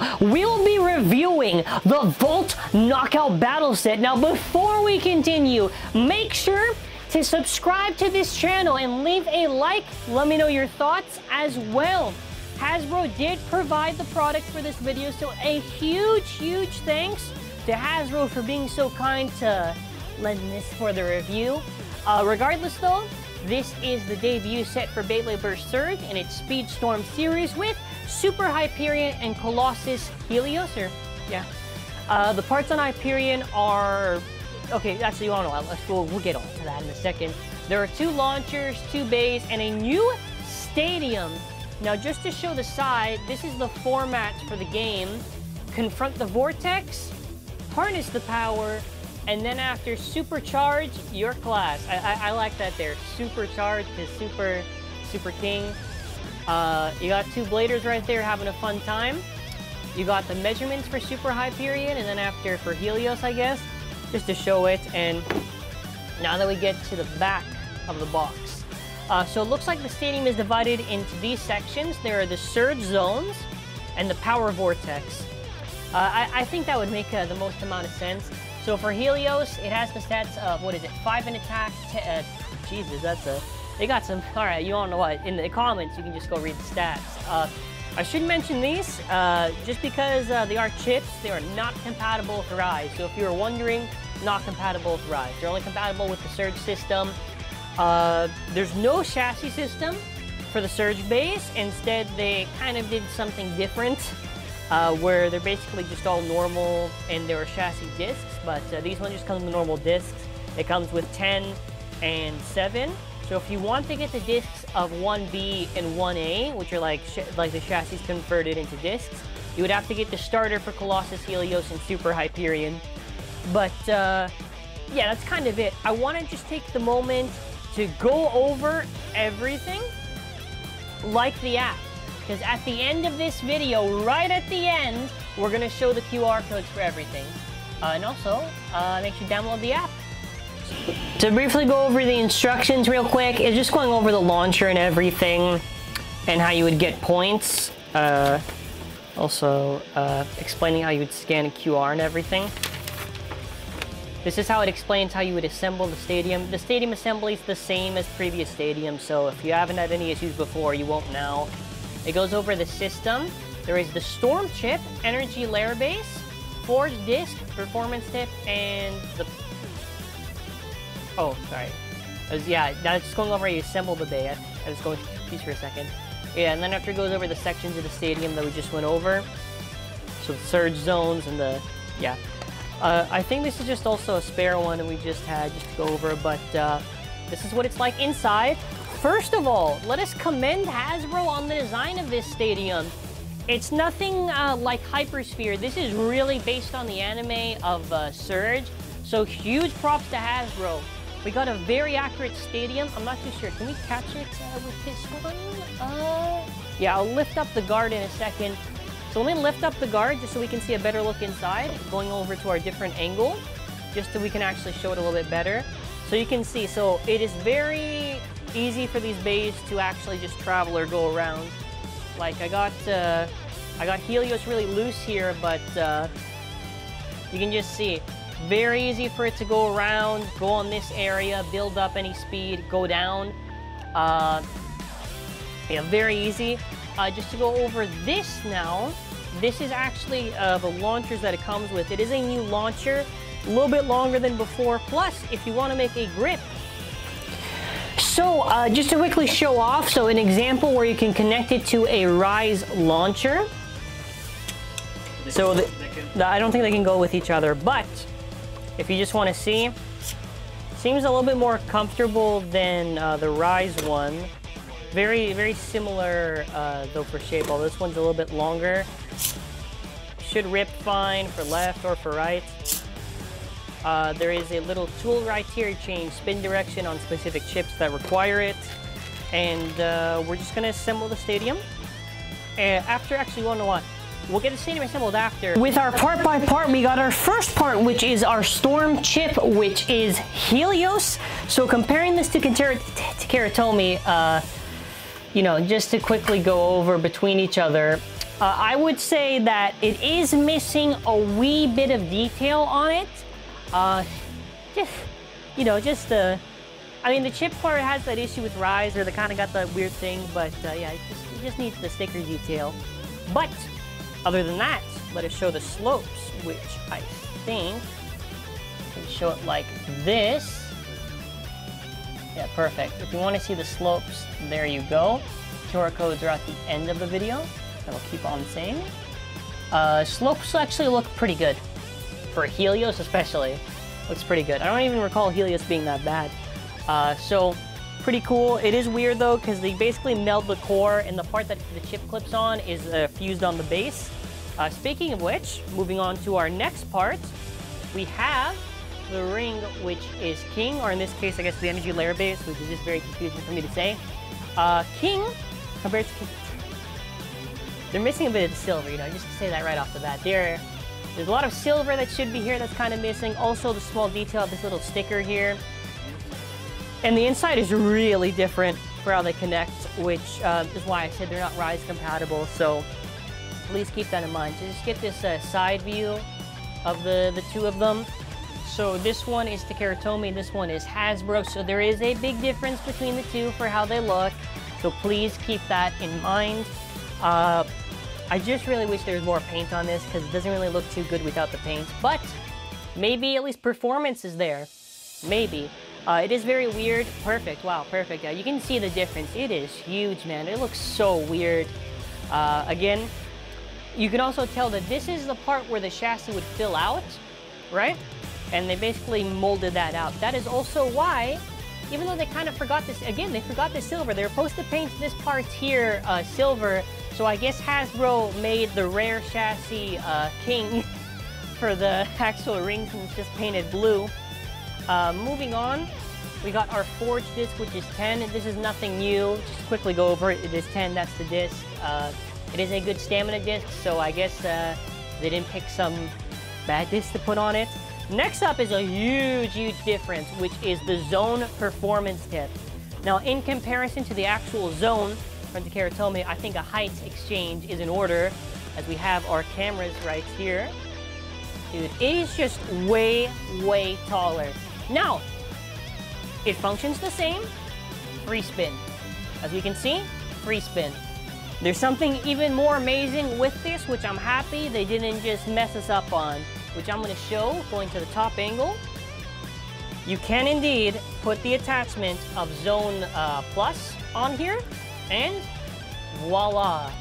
video, we'll be reviewing the Volt Knockout Battle Set. Now, before we continue, make sure to subscribe to this channel and leave a like. Let me know your thoughts as well. Hasbro did provide the product for this video, so a huge thanks to Hasbro for being so kind to lend this for the review. Regardless though, this is the debut set for Beyblade Burst Surge in its Speedstorm series with Super Hyperion and Colossus Helios, the parts on Hyperion are... Okay, actually, you want to know, we'll get on to that in a second. There are 2 launchers, 2 bays, and a new stadium. Now, just to show the side, this is the format for the game. Confront the Vortex, harness the power, and then after supercharge your class. I like that there. Supercharge is super king. You got 2 bladers right there having a fun time. You got the measurements for Super Hyperion, and then after for Helios, I guess, just to show it. And now that we get to the back of the box. So it looks like the stadium is divided into these sections. There are the Surge Zones and the Power Vortex. I think that would make the most amount of sense. So for Helios, it has the stats of, what is it, 5 in attack, Jesus, that's a, they got some, all right, you all know what, in the comments, you can just go read the stats. I should mention these, just because they are chips, they are not compatible with Rise. So if you were wondering, not compatible with Rise. They're only compatible with the Surge system. There's no chassis system for the Surge base. Instead, they kind of did something different. Where they're basically just all normal and there are chassis discs, but these ones just come with normal discs. It comes with 10 and 7. So if you want to get the discs of 1B and 1A, which are like the chassis converted into discs, you would have to get the starter for Colossus Helios and Super Hyperion. But yeah, that's kind of it. I want to just take the moment to go over everything like the app. Because at the end of this video, right at the end, we're going to show the QR codes for everything. And also, make sure you download the app. To briefly go over the instructions real quick, it's just going over the launcher and everything, and how you would get points. Also, explaining how you would scan a QR and everything. This is how it explains how you would assemble the stadium. The stadium assembly is the same as previous stadiums, so if you haven't had any issues before, you won't now. It goes over the system. There is the Storm Chip, Energy Layer Base, Forge Disc, Performance Tip, and the... Oh, sorry. Yeah, now it's just going over how you assemble the bay. I was going confused for a second. Yeah, and then after it goes over the sections of the stadium that we just went over. So the Surge Zones and the... Yeah. I think this is just also a spare one and we just had just to go over, but this is what it's like inside. First of all, let us commend Hasbro on the design of this stadium. It's nothing like Hypersphere. This is really based on the anime of Surge. So huge props to Hasbro. We got a very accurate stadium. I'm not too sure. Can we catch it with this one? Yeah, I'll lift up the guard in a second. So let me lift up the guard just so we can see a better look inside. Going over to our different angle, just so we can actually show it a little bit better. So you can see, so it is very easy for these bays to actually just travel or go around. Like I got Helios really loose here, but you can just see very easy for it to go around, go on this area, build up any speed, go down. Yeah, very easy. Just to go over this now, this is actually the launchers that it comes with. It is a new launcher, a little bit longer than before. Plus, if you want to make a grip. So, just to quickly show off, so an example where you can connect it to a Rise launcher. So, I don't think they can go with each other, but if you just want to see, seems a little bit more comfortable than the Rise one. Very similar, though, for shape, although this one's a little bit longer. Should rip fine for left or for right. There is a little tool right here to change spin direction on specific chips that require it. And we're just going to assemble the stadium. After, actually, you want to know what? We'll get the stadium assembled after. With our part by part, we got our first part, which is our Storm Chip, which is Helios. So comparing this to Karatomi, you know, just to quickly go over between each other, I would say that it is missing a wee bit of detail on it. I mean, the chip part has that issue with Rise, or they kind of got that weird thing, but yeah, it just needs the sticker detail. But other than that, let us show the slopes, which I think can show it like this. Yeah, perfect. If you want to see the slopes, there you go. QR codes are at the end of the video. That'll keep on saying. Slopes actually look pretty good. For Helios especially. Looks pretty good. I don't even recall Helios being that bad. So, pretty cool. It is weird though, because they basically meld the core, and the part that the chip clips on is fused on the base. Speaking of which, moving on to our next part, we have the ring, which is King, or in this case, I guess the energy layer base, which is just very confusing for me to say. King, compared to King, they're missing a bit of the silver, you know, just to say that right off the bat. There's a lot of silver that should be here that's kind of missing. Also, the small detail of this little sticker here. And the inside is really different for how they connect, which is why I said they're not Rise compatible. So please keep that in mind. So just get this side view of the two of them. So this one is Takara Tomy, this one is Hasbro. So there is a big difference between the two for how they look. So please keep that in mind. I just really wish there was more paint on this, because it doesn't really look too good without the paint. But maybe at least performance is there. Maybe. It is very weird. Perfect. Wow, perfect. Yeah, you can see the difference. It is huge, man. It looks so weird. Again, you can also tell that this is the part where the chassis would fill out, right? And they basically molded that out. That is also why, even though they kind of forgot this, again, they forgot the silver. They were supposed to paint this part here silver. So I guess Hasbro made the rare chassis King for the actual rings, and it's just painted blue. Moving on, we got our Forge disc, which is 10. This is nothing new. Just quickly go over it. It is 10. That's the disc. It is a good stamina disc, so I guess they didn't pick some bad discs to put on it. Next up is a huge difference, which is the Zone Performance Tip. Now, in comparison to the actual Zone from Takara Tomy, I think a height exchange is in order, as we have our cameras right here. Dude, it is just way taller. Now, it functions the same. Free spin. As we can see, free spin. There's something even more amazing with this, which I'm happy they didn't just mess us up on, which I'm going to show going to the top angle. You can indeed put the attachment of Zone Plus on here, and voila.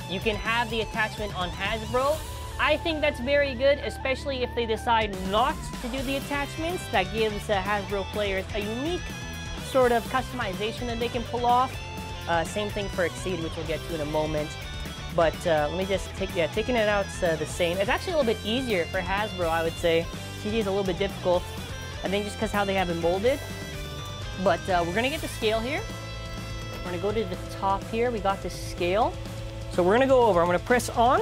You can have the attachment on Hasbro. I think that's very good, especially if they decide not to do the attachments. That gives Hasbro players a unique sort of customization that they can pull off. Same thing for Exceed, which we'll get to in a moment. But let me just taking it out the same. It's actually a little bit easier for Hasbro, I would say. CD is a little bit difficult, I think, just because how they have it molded. But we're gonna get the scale here. We're gonna go to the top here. We got the scale. So we're gonna go over. I'm gonna press on.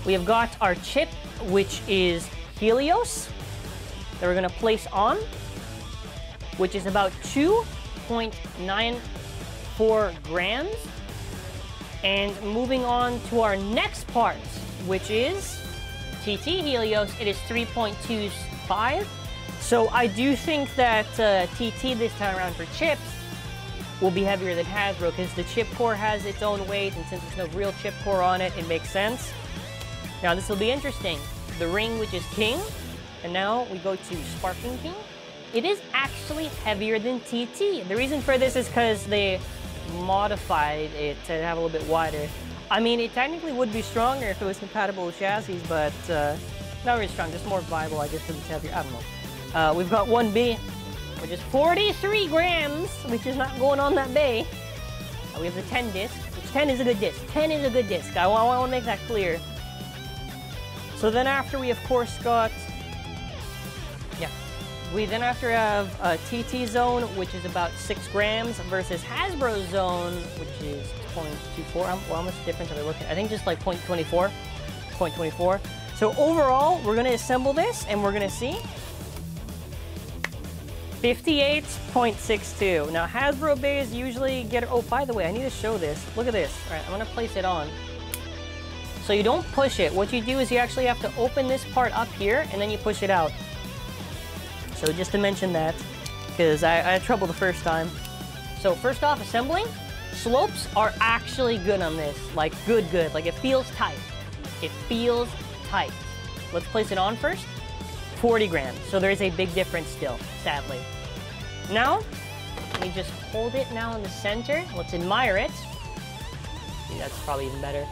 We have got our chip, which is Helios, that we're gonna place on, which is about 2.94 grams. And moving on to our next part, which is TT Helios, it is 3.25. So I do think that TT this time around for chips will be heavier than Hasbro, because the chip core has its own weight, and since there's no real chip core on it, it makes sense. Now this will be interesting. The ring, which is King, and now we go to Sparking King. It is actually heavier than TT. The reason for this is because they modified it to have a little bit wider. I mean, it technically would be stronger if it was compatible with chassis, but not really strong, just more viable, I guess, because it's heavier. I don't know. We've got 1B, which is 43 grams, which is not going on that bay. We have the 10 disc, which 10 is a good disc. 10 is a good disc. I want to make that clear. So then after we, of course, got, we then after have a TT Zone, which is about 6 grams, versus Hasbro Zone, which is 0.24. Well, how much difference are they looking at? I think just like 0.24. 0.24. So overall, we're going to assemble this, and we're going to see 58.62. Now, Hasbro bays usually get, oh, by the way, I need to show this. Look at this. All right, I'm going to place it on. So you don't push it. What you do is you actually have to open this part up here and then you push it out. So just to mention that, because I had trouble the first time. So first off, assembling. Slopes are actually good on this. Like good. Like it feels tight. It feels tight. Let's place it on first. 40 grams. So there is a big difference still, sadly. Now, let me just hold it now in the center. Let's admire it. See, that's probably even better.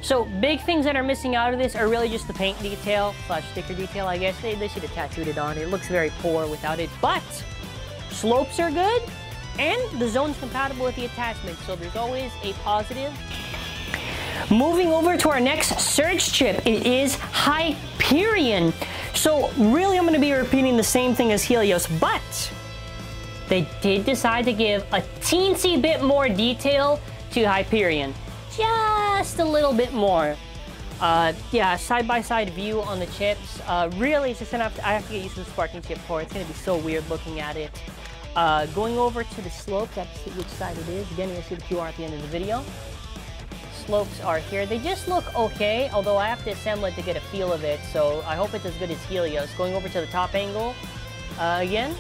So big things that are missing out of this are really just the paint detail / sticker detail, I guess. They should have tattooed it on. It looks very poor without it, but slopes are good and the zone's compatible with the attachment. So there's always a positive. Moving over to our next Surge chip, it is Hyperion. So really I'm going to be repeating the same thing as Helios, but they did decide to give a teensy bit more detail to Hyperion. Just a little bit more. Yeah, side-by-side view on the chips. Really, it's just I have to get used to the sparking chip core. It's going to be so weird looking at it. Going over to the slopes, I have to see which side it is. Again, you'll see the QR at the end of the video. Slopes are here. They just look okay, although I have to assemble it to get a feel of it, so I hope it's as good as Helios. Going over to the top angle, again,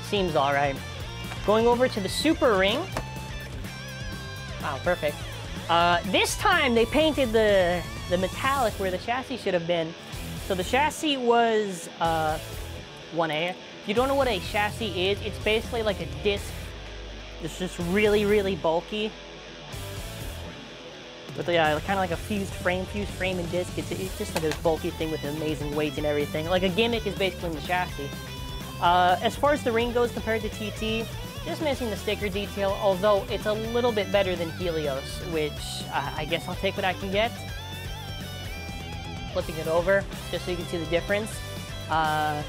seems alright. Going over to the Super Ring. Wow, perfect. This time they painted the metallic where the chassis should have been. So the chassis was 1A. If you don't know what a chassis is, it's basically like a disc. It's just really bulky. With kind of like a fused frame and disc. It's just like a bulky thing with amazing weight and everything. Like a gimmick is basically in the chassis. As far as the ring goes compared to TT, just missing the sticker detail, although it's a little bit better than Helios, which I guess I'll take what I can get. Flipping it over, just so you can see the difference. Yeah,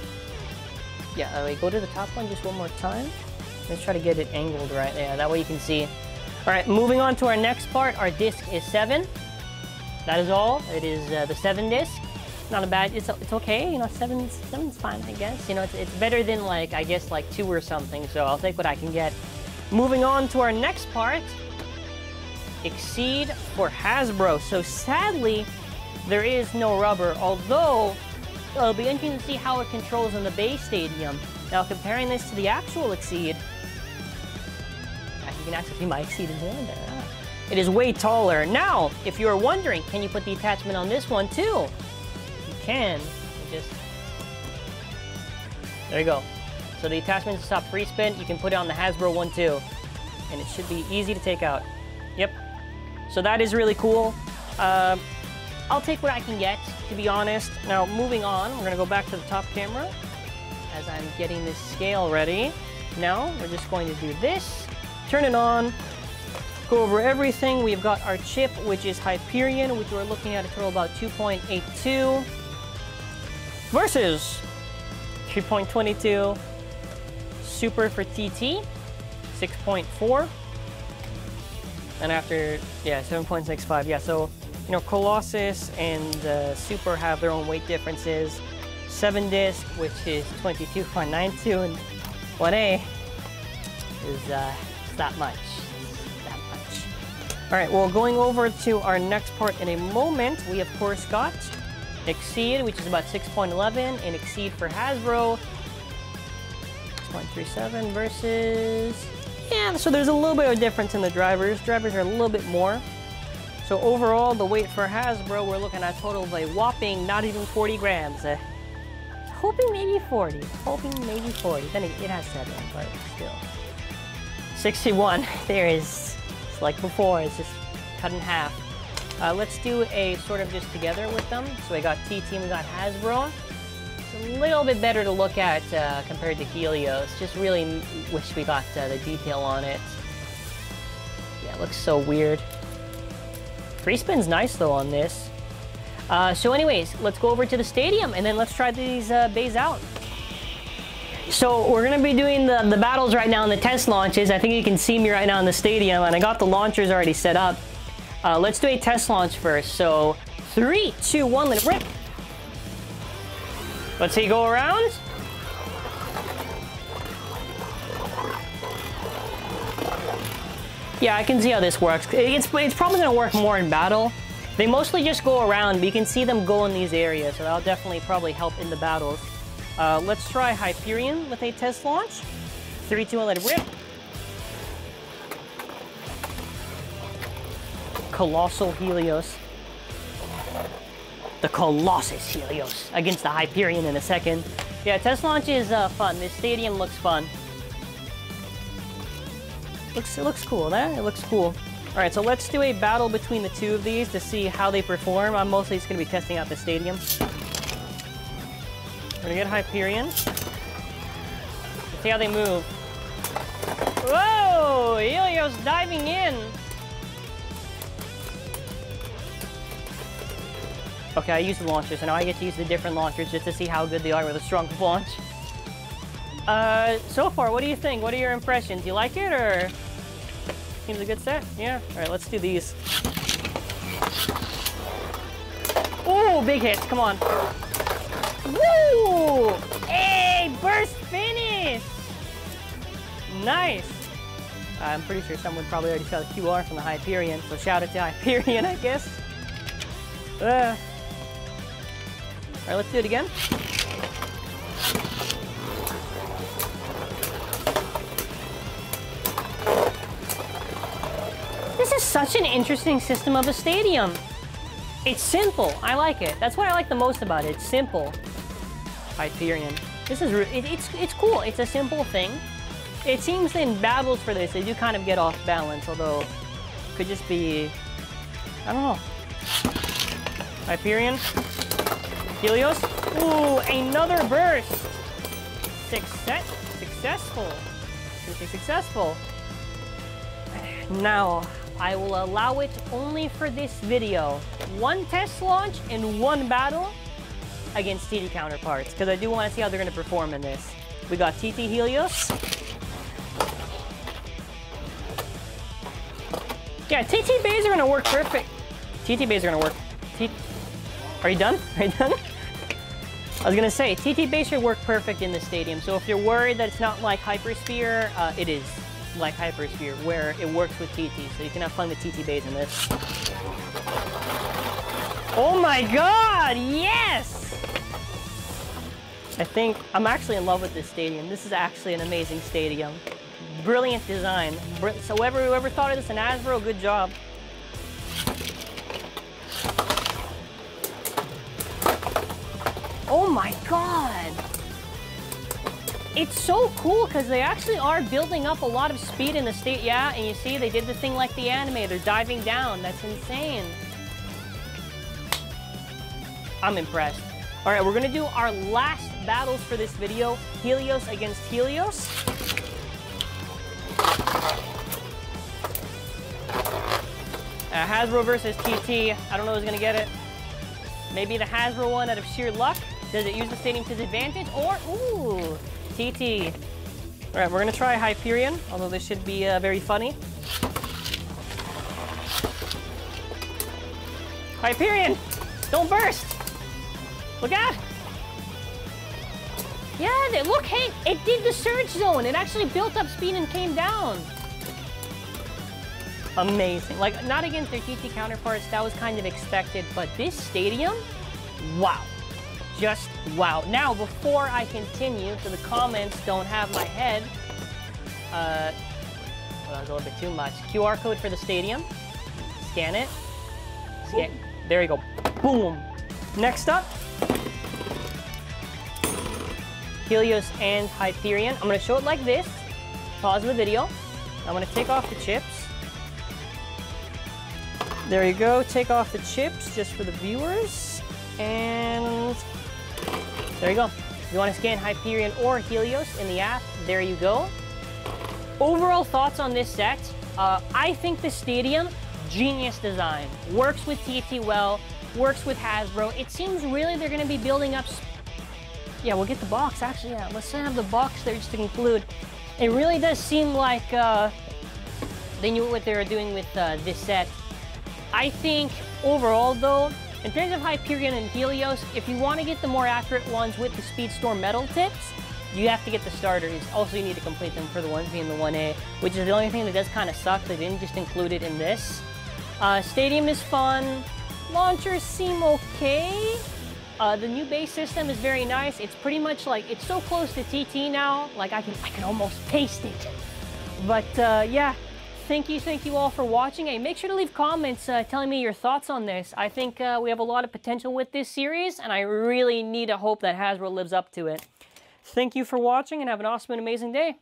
wait, go to the top one just one more time. Let's try to get it angled right there, that way you can see. All right, moving on to our next part. Our disc is 7. That is all. It is the 7 disc. Not a bad, it's okay, you know, 7's fine, I guess. You know, it's better than like, I guess like 2 or something, so I'll take what I can get. Moving on to our next part, Exceed for Hasbro. So sadly, there is no rubber, although it'll be interesting to see how it controls in the base stadium. Now, comparing this to the actual Exceed, you can actually see my Exceed in hand there. It is way taller. Now, if you're wondering, can you put the attachment on this one too? You can. There you go. So the attachment to stop free spin, you can put it on the Hasbro one too. And it should be easy to take out. Yep. So that is really cool. I'll take what I can get, to be honest. Now, moving on, we're gonna go back to the top camera as I'm getting this scale ready. Now, we're just going to do this. Turn it on, go over everything. We've got our chip, which is Hyperion, which we're looking at a total about 2.82 versus 3.22 Super for TT, 6.4, and after, yeah, 7.65. Yeah, so, you know, Colossus and Super have their own weight differences. 7 disc, which is 22.92, and 1A is that much. All right, well, going over to our next part in a moment, we of course got Exceed, which is about 6.11, and Exceed for Hasbro, 6.37 versus, yeah, so there's a little bit of difference in the drivers. Drivers are a little bit more. So overall, the weight for Hasbro, we're looking at a total of a whopping not even 40 grams. Hoping maybe 40, Then it has 7, but still. 61, there is, it's like before, it's just cut in half. Let's do a sort of just together with them. So we got TT and we got Hasbro. It's a little bit better to look at compared to Helios. Just really wish we got the detail on it. Yeah, it looks so weird. Free spin's nice though on this. So anyways, let's go over to the stadium and then let's try these bays out. So we're gonna be doing the battles right now in the test launches. I think you can see me right now in the stadium and I got the launchers already set up. Let's do a test launch first. So 3, 2, 1, let it rip. Let's see, go around. Yeah, I can see how this works. It's probably gonna work more in battle. They mostly just go around, but you can see them go in these areas, so that'll definitely probably help in the battles. Let's try Hyperion with a test launch. 3, 2, 1, let it rip. Colossal Helios. The Colossus Helios against the Hyperion in a second. Yeah, test launch is fun. This stadium looks fun. It looks cool, there. It looks cool. All right, so let's do a battle between the two of these to see how they perform. I'm mostly just gonna be testing out the stadium. We're gonna get Hyperion. Let's see how they move. Whoa, Helios diving in. Okay, I used the launchers, so now I get to use the different launchers just to see how good they are with a strong launch. So far, what do you think? What are your impressions? You like it, or? Seems a good set? Yeah? All right, let's do these. Ooh, big hits, come on. Woo! Hey, burst finish! Nice. I'm pretty sure someone probably already saw the QR from the Hyperion, so shout out to Hyperion, I guess. All right, let's do it again. This is such an interesting system of a stadium. It's simple. I like it. That's what I like the most about it. It's simple. Hyperion. This is it's cool. It's a simple thing. It seems in battles for this, they do kind of get off balance, although it could just be, I don't know. Hyperion. Helios. Ooh, another burst. Successful. Successful. Now, I will allow it only for this video. 1 test launch and 1 battle against TT counterparts, because I do want to see how they're going to perform in this. We got TT Helios. Yeah, TT bays are going to work perfect. TT bays are going to work. Are you done? Are you done? I was going to say, TT bays should work perfect in the stadium, so if you're worried that it's not like Hypersphere, it is like Hypersphere, where it works with TT, so you can have fun with TT bays in this. Oh my god, yes! I think I'm actually in love with this stadium. This is actually an amazing stadium. Brilliant design. So whoever thought of this in Hasbro, good job. Oh my god! It's so cool because they actually are building up a lot of speed in the state. Yeah, and you see they did the thing like the anime. They're diving down. That's insane. I'm impressed. All right, we're going to do our last battles for this video. Helios against Helios. Hasbro versus TT. I don't know who's going to get it. Maybe the Hasbro one out of sheer luck. Does it use the stadium to its advantage? Or, ooh, TT. All right, we're going to try Hyperion, although this should be very funny. Hyperion, don't burst. Look out. Yeah, look, hey, it did the surge zone. It actually built up speed and came down. Amazing. Like, not against their TT counterparts, that was kind of expected, but this stadium, wow. Just wow. Now, before I continue, so the comments don't have my head, well, that was a little bit too much. QR code for the stadium. Scan it. Scan. There you go. Boom. Next up, Helios and Hyperion. I'm going to show it like this. Pause the video. I'm going to take off the chips. There you go. Take off the chips just for the viewers. And there you go. If you want to scan Hyperion or Helios in the app, there you go. Overall thoughts on this set. I think the stadium, genius design. Works with TT well, works with Hasbro. It seems really they're going to be building up. Yeah, we'll get the box. Actually, yeah, let's have the box there just to conclude. It really does seem like they knew what they were doing with this set. I think overall, though, in terms of Hyperion and Helios, if you want to get the more accurate ones with the Speedstorm metal tips, you have to get the starters. Also, you need to complete them for the 1B and the 1A, which is the only thing that does kind of suck. They didn't just include it in this. Stadium is fun. Launchers seem okay. The new base system is very nice. It's pretty much like, it's so close to TT now, like I can almost taste it. But yeah, thank you all for watching. Hey, make sure to leave comments telling me your thoughts on this. I think we have a lot of potential with this series, and I really need to hope that Hasbro lives up to it. Thank you for watching, and have an awesome and amazing day.